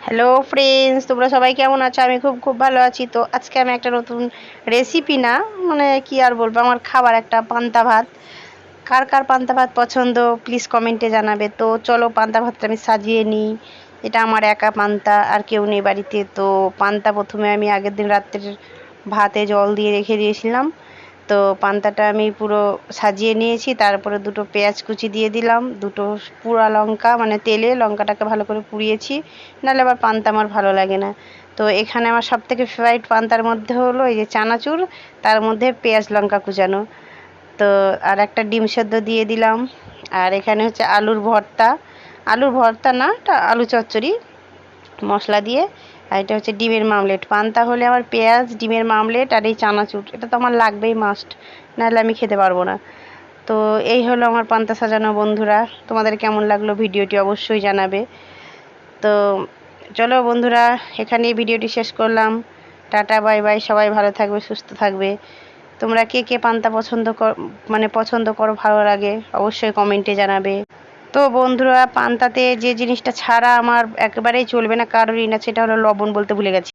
Hello friends, তোমরা সবাই কেমন আছো? আমি খুব খুব ভালো আছি। তো আজকে আমি একটা নতুন রেসিপি না, মানে কি আর বলবো, আমার খাবার একটা পান্তা ভাত। কার কার পান্তা ভাত পছন্দ প্লিজ কমেন্টে জানাবে। তো চলো পান্তা ভাতটা আমি সাজিয়ে নিই। এটা আমার একা পান্তা, আর কেউ নেই বাড়িতে। তো পান্তা প্রথমে আমি আগের দিন রাত্রের ভাতে জল দিয়ে রেখে দিয়েছিলাম। তো পান্তাটা আমি পুরো সাজিয়ে নিয়েছি। তারপরে দুটো পেঁয়াজ কুচি দিয়ে দিলাম, দুটো পোড়া লঙ্কা, মানে তেলে লঙ্কাটাকে ভালো করে পুড়িয়েছি, নাহলে আবার পান্তা আমার ভালো লাগে না। তো এখানে আমার সব থেকে ফেভারিট পান্তার মধ্যে হলো এই যে চানাচুর, তার মধ্যে পেঁয়াজ লঙ্কা কুচানো। তো আর একটা ডিম সেদ্ধ দিয়ে দিলাম। আর এখানে হচ্ছে আলুর ভর্তা, আলুর ভর্তা না, এটা আলু চচ্চড়ি মশলা দিয়ে। আর এটা হচ্ছে ডিমের মামলেট। পান্তা হলে আমার পেঁয়াজ, ডিমের মামলেট আর এই চানাচুর, এটা তো আমার লাগবেই মাস্ট, নাহলে আমি খেতে পারবো না। তো এই হলো আমার পান্তা সাজানো বন্ধুরা। তোমাদের কেমন লাগলো ভিডিওটি অবশ্যই জানাবে। তো চলো বন্ধুরা, এখানেই ভিডিওটি শেষ করলাম। টাটা বাই বাই, সবাই ভালো থাকবে, সুস্থ থাকবে। তোমরা কে কে পান্তা পছন্দ করো, ভালো লাগে, অবশ্যই কমেন্টে জানাবে। তো বন্ধুরা, পান্তাতে যে জিনিসটা ছাড়া আমার একেবারেই চলবে না কারোরই না, সেটা হলো লবণ, বলতে ভুলে গেছি।